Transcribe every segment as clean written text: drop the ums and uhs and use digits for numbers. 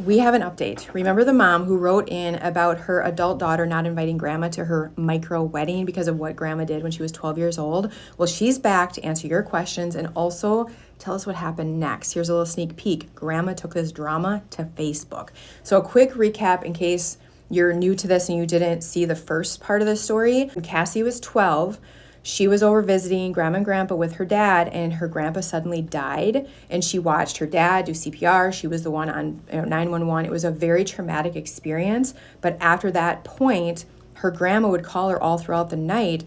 we have an update. Remember the mom who wrote in about her adult daughter not inviting grandma to her micro wedding because of what grandma did when she was 12 years old? Well, she's back to answer your questions and also tell us what happened next. Here's a little sneak peek. Grandma took this drama to Facebook. So a quick recap in case you're new to this and you didn't see the first part of the story. When Cassie was 12, she was over visiting grandma and grandpa with her dad, and her grandpa suddenly died, and she watched her dad do CPR. She was the one on 911. It was a very traumatic experience, but after that point, her grandma would call her all throughout the night,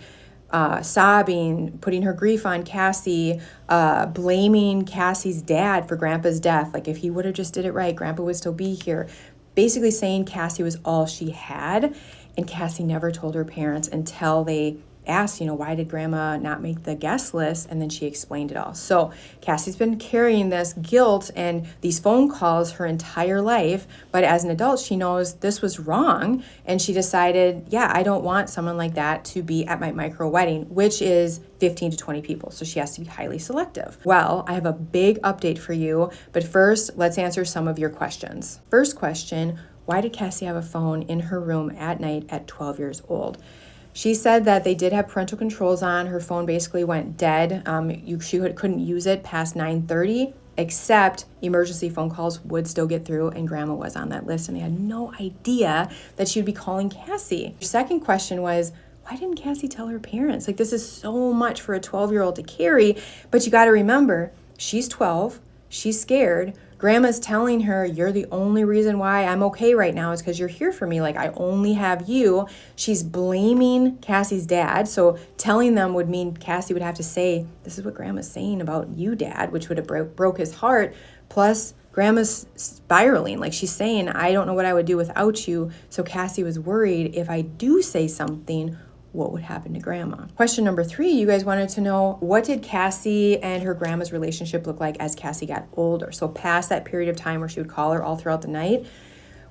sobbing, putting her grief on Cassie, blaming Cassie's dad for grandpa's death. Like, if he would have just did it right, grandpa would still be here. Basically saying Cassie was all she had, and Cassie never told her parents until they asked, why did grandma not make the guest list? And then she explained it all. So Cassie's been carrying this guilt and these phone calls her entire life, but as an adult, she knows this was wrong, and she decided, I don't want someone like that to be at my micro wedding, which is 15 to 20 people, so she has to be highly selective. Well, I have a big update for you, but first, let's answer some of your questions. First question, why did Cassie have a phone in her room at night at 12 years old? She said that they did have parental controls on. Her phone basically went dead. She couldn't use it past 9:30, except emergency phone calls would still get through, and grandma was on that list, and they had no idea that she would be calling Cassie. Her second question was, why didn't Cassie tell her parents? Like, this is so much for a 12-year-old to carry, but you got to remember, she's 12, she's scared. Grandma's telling her, you're the only reason why I'm okay right now is because you're here for me. Like, I only have you. She's blaming Cassie's dad. So telling them would mean Cassie would have to say, this is what grandma's saying about you, dad, which would have broke his heart. Plus, grandma's spiraling. Like, she's saying, I don't know what I would do without you. So Cassie was worried if I do say something, what would happen to grandma? Question number 3, you guys wanted to know, what did Cassie and her grandma's relationship look like as Cassie got older? So past that period of time where she would call her all throughout the night.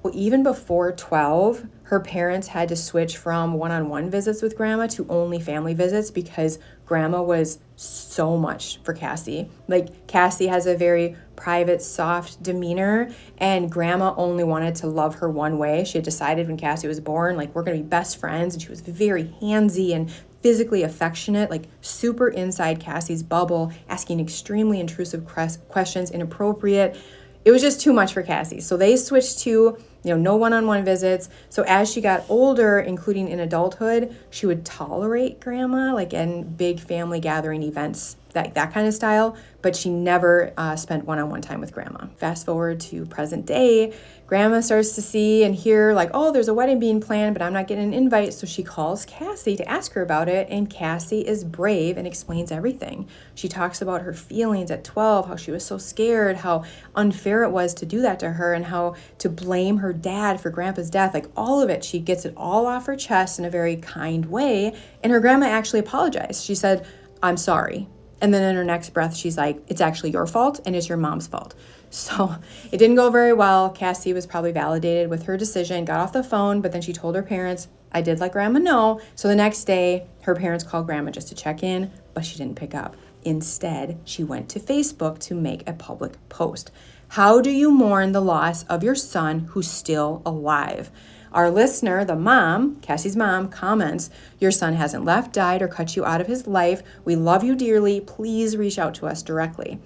Well, even before 12, her parents had to switch from one-on-one visits with grandma to only family visits because grandma was so much for Cassie. Like, Cassie has a very private, soft demeanor, and grandma only wanted to love her one way. She had decided when Cassie was born, like, we're going to be best friends, and she was very handsy and physically affectionate, like super inside Cassie's bubble, asking extremely intrusive questions, inappropriate. It was just too much for Cassie. So they switched to, no one-on-one visits. So as she got older, including in adulthood, she would tolerate grandma, like in big family gathering events, that kind of style, but she never spent one-on-one time with grandma. Fast forward to present day, grandma starts to see and hear like, oh, there's a wedding being planned, but I'm not getting an invite. So she calls Cassie to ask her about it, and Cassie is brave and explains everything. She talks about her feelings at 12, how she was so scared, how unfair it was to do that to her, and how to blame her dad for grandpa's death, like all of it. She gets it all off her chest in a very kind way, and her grandma actually apologized. She said, I'm sorry. And then in her next breath, she's like, it's actually your fault and it's your mom's fault. So it didn't go very well. Cassie was probably validated with her decision, got off the phone, but then she told her parents, I did let grandma know. So the next day, her parents called grandma just to check in, but she didn't pick up. Instead, she went to Facebook to make a public post. How do you mourn the loss of your son who's still alive? Our listener, the mom, Cassie's mom, comments, your son hasn't left, died, or cut you out of his life. We love you dearly. Please reach out to us directly.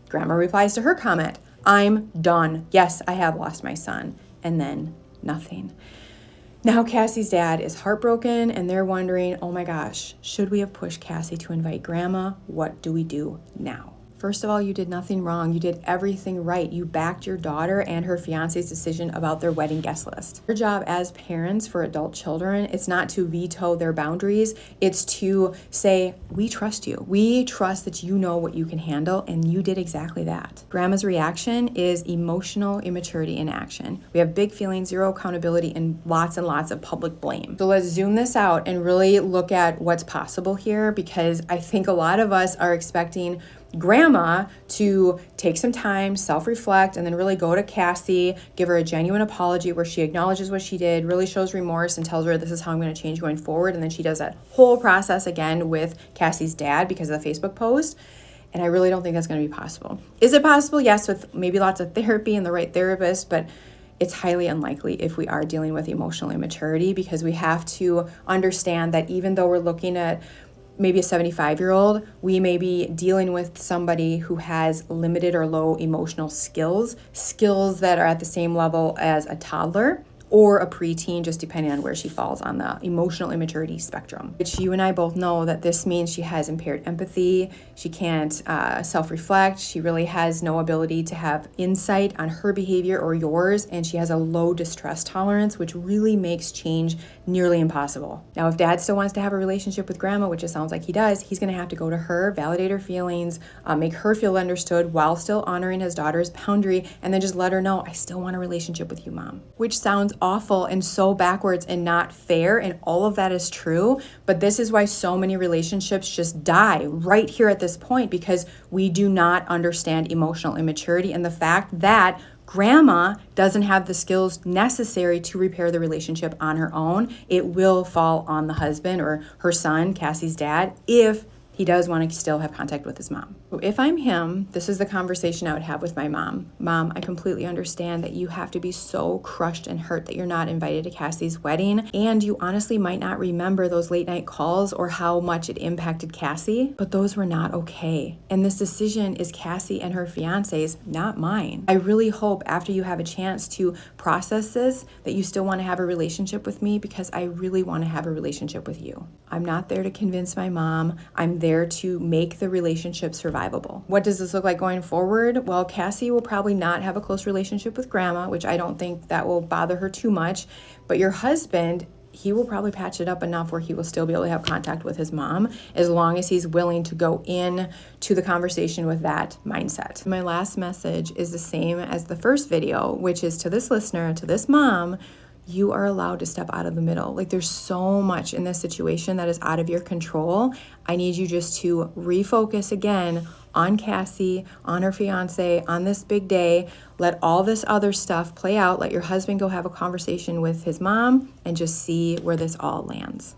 Grandma replies to her comment, I'm done. Yes, I have lost my son. And then nothing. Now Cassie's dad is heartbroken, and they're wondering, oh my gosh, should we have pushed Cassie to invite grandma? What do we do now? First of all, you did nothing wrong. You did everything right. You backed your daughter and her fiance's decision about their wedding guest list. Your job as parents for adult children, it's not to veto their boundaries. It's to say, we trust you. We trust that you know what you can handle, and you did exactly that. Grandma's reaction is emotional immaturity in action. We have big feelings, zero accountability, and lots of public blame. So let's zoom this out and really look at what's possible here, because I think a lot of us are expecting grandma to take some time, self-reflect, and then really go to Cassie, give her a genuine apology where she acknowledges what she did, really shows remorse, and tells her this is how I'm going to change going forward. And then she does that whole process again with Cassie's dad because of the Facebook post. And I really don't think that's going to be possible. Is it possible? Yes, with maybe lots of therapy and the right therapist, but it's highly unlikely if we are dealing with emotional immaturity, because we have to understand that even though we're looking at maybe a 75-year-old, we may be dealing with somebody who has limited or low emotional skills that are at the same level as a toddler or a preteen, just depending on where she falls on the emotional immaturity spectrum. Which you and I both know that this means she has impaired empathy, she can't self-reflect, she really has no ability to have insight on her behavior or yours, and she has a low distress tolerance, which really makes change nearly impossible. Now, if dad still wants to have a relationship with grandma, which it sounds like he does, he's gonna have to go to her, validate her feelings, make her feel understood while still honoring his daughter's boundary, and then just let her know, I still want a relationship with you, Mom. Which sounds awful and so backwards and not fair, and all of that is true, but this is why so many relationships just die right here at this point, because we do not understand emotional immaturity and the fact that grandma doesn't have the skills necessary to repair the relationship on her own. It will fall on the husband or her son, Cassie's dad, if he does want to still have contact with his mom. So if I'm him, this is the conversation I would have with my mom. Mom, I completely understand that you have to be so crushed and hurt that you're not invited to Cassie's wedding, and you honestly might not remember those late night calls or how much it impacted Cassie, but those were not okay. And this decision is Cassie and her fiance's, not mine. I really hope after you have a chance to process this that you still want to have a relationship with me, because I really want to have a relationship with you. I'm not there to convince my mom. I'm there to make the relationship survivable. What does this look like going forward? Well, Cassie will probably not have a close relationship with grandma, which I don't think that will bother her too much. But your husband, he will probably patch it up enough where he will still be able to have contact with his mom, as long as he's willing to go in to the conversation with that mindset. My last message is the same as the first video, which is to this listener, to this mom: you are allowed to step out of the middle. Like, there's so much in this situation that is out of your control. I need you just to refocus again on Cassie, on her fiance, on this big day. Let all this other stuff play out. Let your husband go have a conversation with his mom and just see where this all lands.